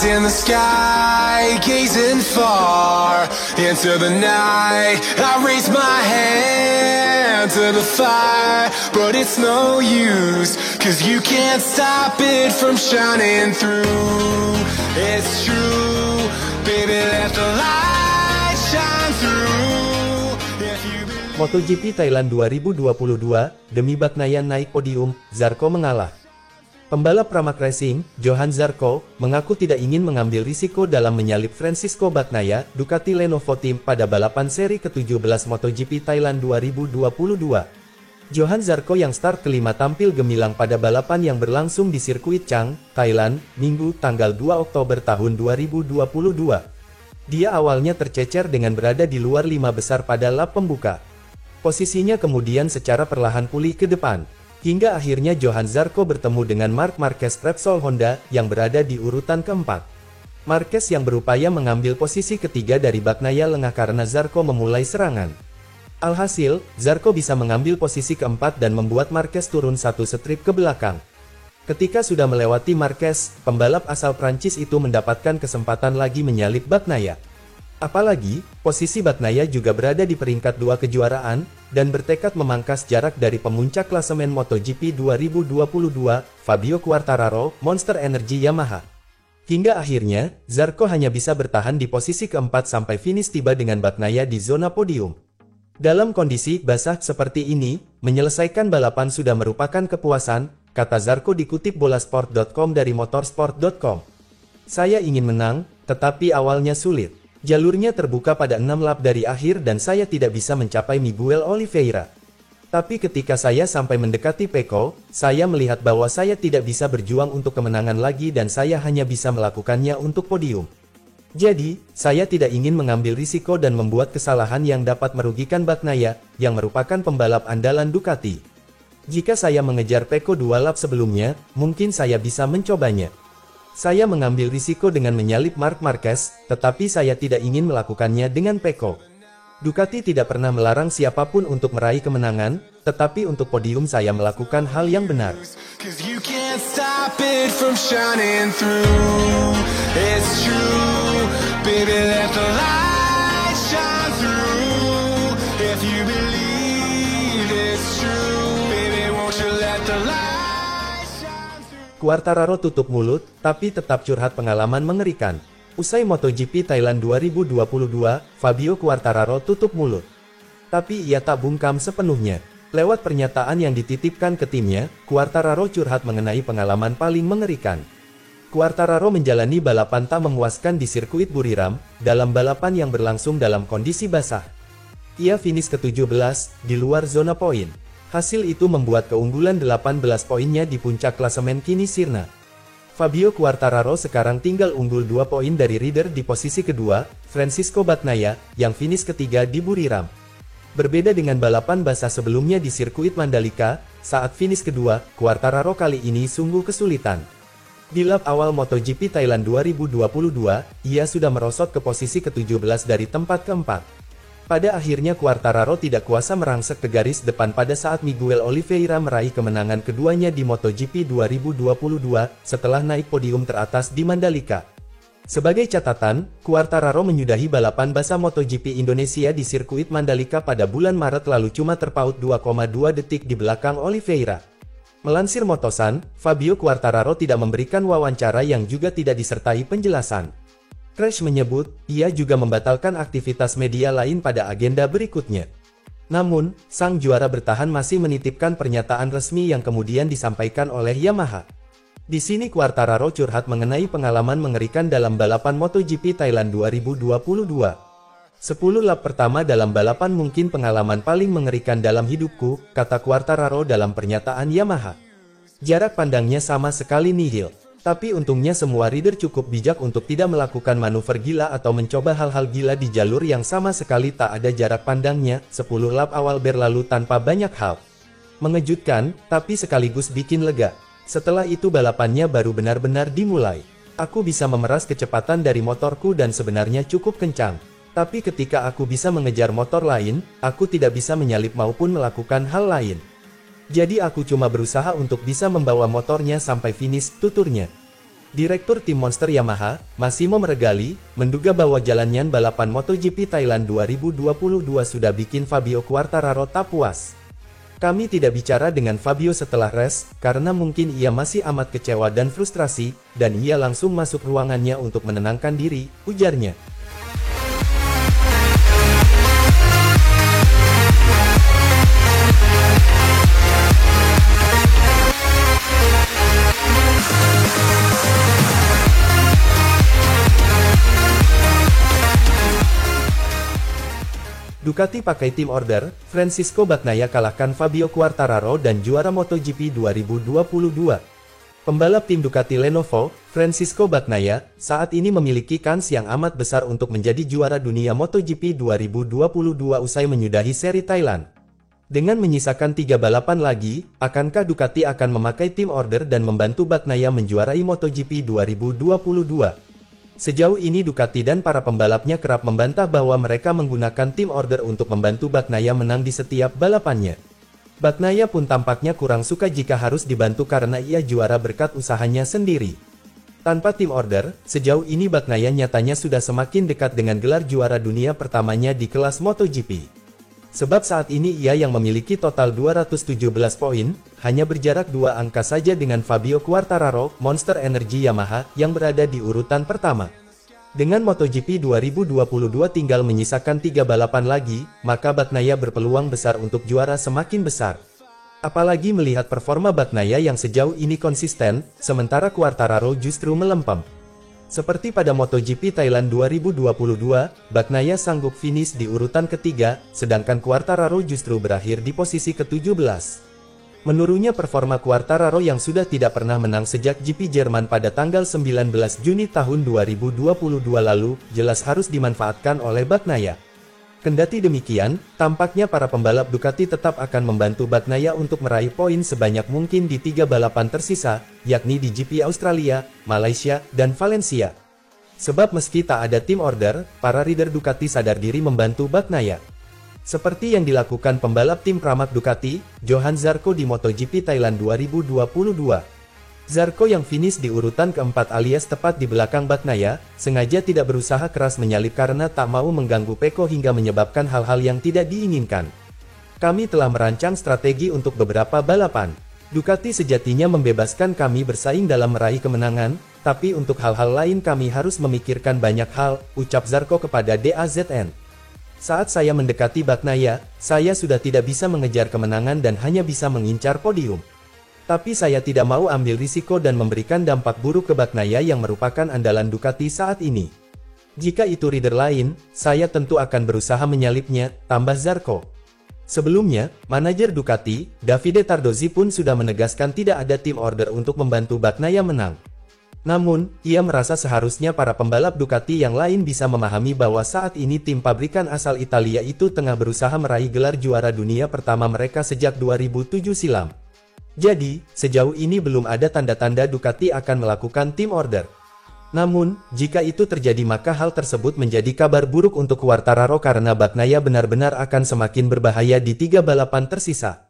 Eyes in the sky, gazing far into the night. I raise my hand to the fire, but it's no use, 'cause you can't stop it from shining through. It's true, baby, let the light shine through. If you believe... MotoGP Thailand 2022, demi Bagnaia naik podium, Zarco mengalah. Pembalap Pramac Racing, Johan Zarco, mengaku tidak ingin mengambil risiko dalam menyalip Francisco Bagnaia, Ducati Lenovo Team pada balapan seri ke-17 MotoGP Thailand 2022. Johan Zarco yang start kelima tampil gemilang pada balapan yang berlangsung di sirkuit Chang, Thailand, Minggu, tanggal 2 Oktober tahun 2022. Dia awalnya tercecer dengan berada di luar 5 besar pada lap pembuka. Posisinya kemudian secara perlahan pulih ke depan. Hingga akhirnya Johan Zarco bertemu dengan Marc Marquez Repsol Honda yang berada di urutan keempat. Marquez yang berupaya mengambil posisi ketiga dari Bagnaia lengah karena Zarco memulai serangan. Alhasil, Zarco bisa mengambil posisi keempat dan membuat Marquez turun satu strip ke belakang. Ketika sudah melewati Marquez, pembalap asal Prancis itu mendapatkan kesempatan lagi menyalip Bagnaia. Apalagi, posisi Bagnaia juga berada di peringkat 2 kejuaraan, dan bertekad memangkas jarak dari pemuncak klasemen MotoGP 2022, Fabio Quartararo, Monster Energy Yamaha. Hingga akhirnya, Zarco hanya bisa bertahan di posisi keempat sampai finish tiba dengan Bagnaia di zona podium. Dalam kondisi basah seperti ini, menyelesaikan balapan sudah merupakan kepuasan, kata Zarco dikutip bolasport.com dari motorsport.com. Saya ingin menang, tetapi awalnya sulit. Jalurnya terbuka pada 6 lap dari akhir dan saya tidak bisa mencapai Miguel Oliveira. Tapi ketika saya sampai mendekati Pecco, saya melihat bahwa saya tidak bisa berjuang untuk kemenangan lagi dan saya hanya bisa melakukannya untuk podium. Jadi, saya tidak ingin mengambil risiko dan membuat kesalahan yang dapat merugikan Bagnaia, yang merupakan pembalap andalan Ducati. Jika saya mengejar Pecco 2 lap sebelumnya, mungkin saya bisa mencobanya. Saya mengambil risiko dengan menyalip Marc Marquez, tetapi saya tidak ingin melakukannya dengan Pecco. Ducati tidak pernah melarang siapapun untuk meraih kemenangan, tetapi untuk podium saya melakukan hal yang benar. Quartararo tutup mulut, tapi tetap curhat pengalaman mengerikan. Usai MotoGP Thailand 2022, Fabio Quartararo tutup mulut. Tapi ia tak bungkam sepenuhnya. Lewat pernyataan yang dititipkan ke timnya, Quartararo curhat mengenai pengalaman paling mengerikan. Quartararo menjalani balapan tak memuaskan di sirkuit Buriram, dalam balapan yang berlangsung dalam kondisi basah. Ia finish ke-17, di luar zona poin. Hasil itu membuat keunggulan 18 poinnya di puncak klasemen kini sirna. Fabio Quartararo sekarang tinggal unggul 2 poin dari leader di posisi kedua, Francisco Bagnaia, yang finish ketiga di Buriram. Berbeda dengan balapan basah sebelumnya di sirkuit Mandalika, saat finish kedua, Quartararo kali ini sungguh kesulitan. Di lap awal MotoGP Thailand 2022, ia sudah merosot ke posisi ke-17 dari tempat keempat. Pada akhirnya Quartararo tidak kuasa merangsek ke garis depan pada saat Miguel Oliveira meraih kemenangan keduanya di MotoGP 2022 setelah naik podium teratas di Mandalika. Sebagai catatan, Quartararo menyudahi balapan basah MotoGP Indonesia di sirkuit Mandalika pada bulan Maret lalu cuma terpaut 2,2 detik di belakang Oliveira. Melansir Motosan, Fabio Quartararo tidak memberikan wawancara yang juga tidak disertai penjelasan. Crash menyebut, ia juga membatalkan aktivitas media lain pada agenda berikutnya. Namun, sang juara bertahan masih menitipkan pernyataan resmi yang kemudian disampaikan oleh Yamaha. Di sini Quartararo curhat mengenai pengalaman mengerikan dalam balapan MotoGP Thailand 2022. 10 lap pertama dalam balapan mungkin pengalaman paling mengerikan dalam hidupku, kata Quartararo dalam pernyataan Yamaha. Jarak pandangnya sama sekali nihil. Tapi untungnya semua rider cukup bijak untuk tidak melakukan manuver gila atau mencoba hal-hal gila di jalur yang sama sekali tak ada jarak pandangnya, 10 lap awal berlalu tanpa banyak hal. Mengejutkan, tapi sekaligus bikin lega. Setelah itu balapannya baru benar-benar dimulai. Aku bisa memeras kecepatan dari motorku dan sebenarnya cukup kencang. Tapi ketika aku bisa mengejar motor lain, aku tidak bisa menyalip maupun melakukan hal lain. Jadi aku cuma berusaha untuk bisa membawa motornya sampai finish, tuturnya. Direktur tim Monster Yamaha, Massimo Meregali, menduga bahwa jalannya balapan MotoGP Thailand 2022 sudah bikin Fabio Quartararo tak puas. Kami tidak bicara dengan Fabio setelah race, karena mungkin ia masih amat kecewa dan frustrasi, dan ia langsung masuk ruangannya untuk menenangkan diri, ujarnya. Ducati pakai tim order, Francisco Bagnaia kalahkan Fabio Quartararo dan juara MotoGP 2022. Pembalap tim Ducati Lenovo, Francisco Bagnaia, saat ini memiliki kans yang amat besar untuk menjadi juara dunia MotoGP 2022 usai menyudahi seri Thailand. Dengan menyisakan 3 balapan lagi, akankah Ducati akan memakai tim order dan membantu Bagnaia menjuarai MotoGP 2022? Sejauh ini Ducati dan para pembalapnya kerap membantah bahwa mereka menggunakan tim order untuk membantu Bagnaia menang di setiap balapannya. Bagnaia pun tampaknya kurang suka jika harus dibantu karena ia juara berkat usahanya sendiri. Tanpa tim order, sejauh ini Bagnaia nyatanya sudah semakin dekat dengan gelar juara dunia pertamanya di kelas MotoGP. Sebab saat ini ia yang memiliki total 217 poin, hanya berjarak 2 angka saja dengan Fabio Quartararo, Monster Energy Yamaha, yang berada di urutan pertama. Dengan MotoGP 2022 tinggal menyisakan 3 balapan lagi, maka Bagnaia berpeluang besar untuk juara semakin besar. Apalagi melihat performa Bagnaia yang sejauh ini konsisten, sementara Quartararo justru melempem. Seperti pada MotoGP Thailand 2022, Bagnaia sanggup finish di urutan ketiga, sedangkan Quartararo justru berakhir di posisi ke-17. Menurutnya performa Quartararo yang sudah tidak pernah menang sejak GP Jerman pada tanggal 19 Juni tahun 2022 lalu, jelas harus dimanfaatkan oleh Bagnaia. Kendati demikian, tampaknya para pembalap Ducati tetap akan membantu Bagnaia untuk meraih poin sebanyak mungkin di 3 balapan tersisa, yakni di GP Australia, Malaysia, dan Valencia. Sebab meski tak ada tim order, para rider Ducati sadar diri membantu Bagnaia. Seperti yang dilakukan pembalap tim Pramac Ducati, Johan Zarco di MotoGP Thailand 2022. Zarco yang finish di urutan keempat alias tepat di belakang Bagnaia, sengaja tidak berusaha keras menyalip karena tak mau mengganggu Pecco hingga menyebabkan hal-hal yang tidak diinginkan. Kami telah merancang strategi untuk beberapa balapan. Ducati sejatinya membebaskan kami bersaing dalam meraih kemenangan, tapi untuk hal-hal lain kami harus memikirkan banyak hal, ucap Zarco kepada DAZN. Saat saya mendekati Bagnaia, saya sudah tidak bisa mengejar kemenangan dan hanya bisa mengincar podium. Tapi saya tidak mau ambil risiko dan memberikan dampak buruk ke Bagnaia yang merupakan andalan Ducati saat ini. Jika itu rider lain, saya tentu akan berusaha menyalipnya, tambah Zarco. Sebelumnya, manajer Ducati, Davide Tardozzi pun sudah menegaskan tidak ada tim order untuk membantu Bagnaia menang. Namun, ia merasa seharusnya para pembalap Ducati yang lain bisa memahami bahwa saat ini tim pabrikan asal Italia itu tengah berusaha meraih gelar juara dunia pertama mereka sejak 2007 silam. Jadi, sejauh ini belum ada tanda-tanda Ducati akan melakukan tim order. Namun, jika itu terjadi maka hal tersebut menjadi kabar buruk untuk Quartararo karena Bagnaia benar-benar akan semakin berbahaya di 3 balapan tersisa.